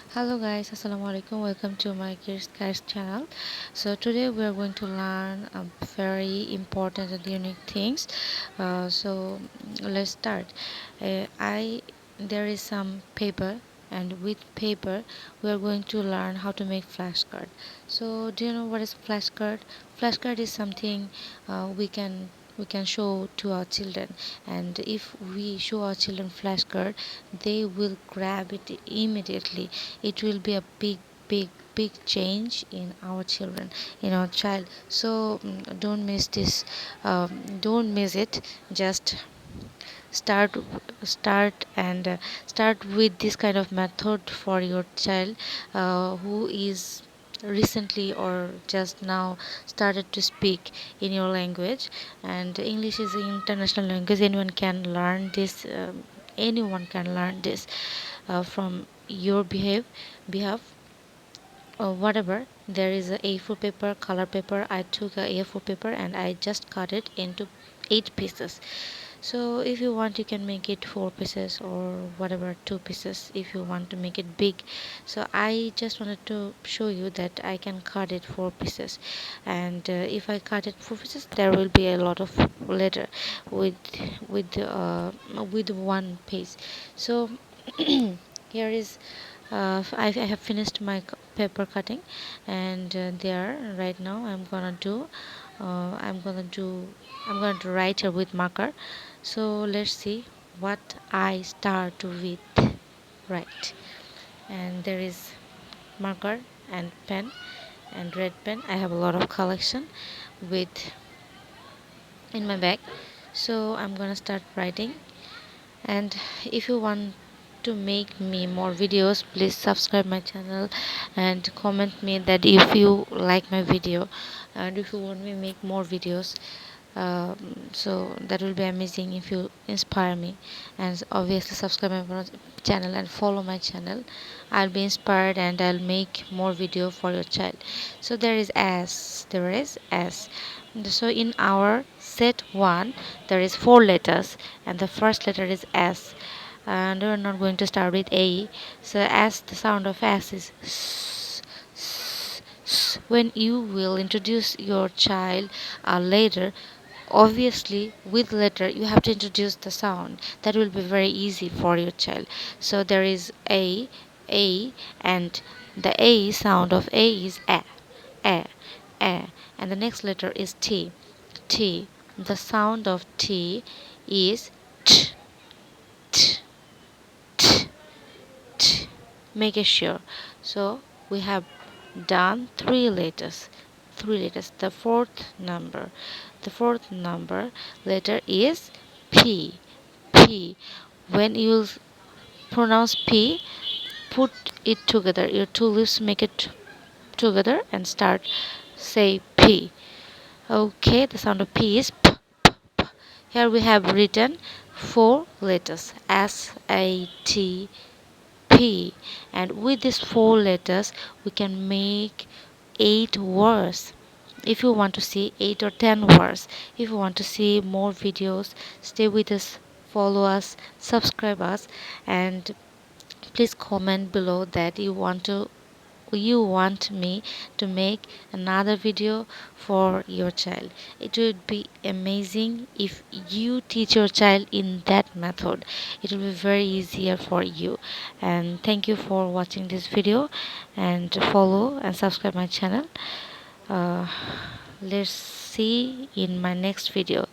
Hello guys, Assalamualaikum. Welcome to my Kids Guys channel. So today we are going to learn very important and unique things. Let's start. I There is some paper, and with paper we are going to learn how to make flashcard. So do you know what is flashcard? Flashcard is something we can show to our children, and if we show our children flashcard, they will grab it immediately. It will be a big change in our children, in our child. So don't miss this. Don't miss it. Just start start and start with this kind of method for your child who is recently or just now started to speak in your language. And English is an international language. Anyone can learn this. Anyone can learn this from your behalf or whatever. There is a A4 paper, color paper. I took a A4 paper and I just cut it into 8 pieces. So if you want, you can make it 4 pieces or whatever, 2 pieces if you want to make it big. So I just wanted to show you that I can cut it 4 pieces. And if I cut it 4 pieces, there will be a lot of letter with with one piece. So here is I have finished my paper cutting, and there right now I'm gonna do write here with marker. So let's see what I start with. Right, and there is marker and pen and red pen. I have a lot of collection with in my bag. So I'm gonna start writing. And if you want to make me more videos, please subscribe my channel and comment me that if you like my video and if you want me make more videos. So that will be amazing if you inspire me, and obviously subscribe my channel and follow my channel. I'll be inspired and I'll make more video for your child. So there is s. So in our set 1 there is 4 letters, and the first letter is s, and we're not going to start with a. So s, the sound of s is s, s, s. When you will introduce your child later, obviously with letter you have to introduce the sound. That will be very easy for your child. So there is a, and the a sound of a is a, a, and the next letter is t. The sound of t is t, t, t, t. Make it sure. So we have done 3 letters. 3 letters. The fourth number letter is p. P. When you pronounce p, put it together. Your two lips make it together and start say p. Okay, the sound of p is p, p, p. Here we have written 4 letters, S A T P, and with these 4 letters we can make 8 words. If you want to see 8 or 10 words, if you want to see more videos, stay with us, follow us, subscribe us, and please comment below that you want me to make another video for your child. It would be amazing if you teach your child in that method. It will be very easier for you. And thank you for watching this video, and follow and subscribe my channel. uh, let's see in my next video.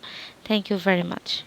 Thank you very much.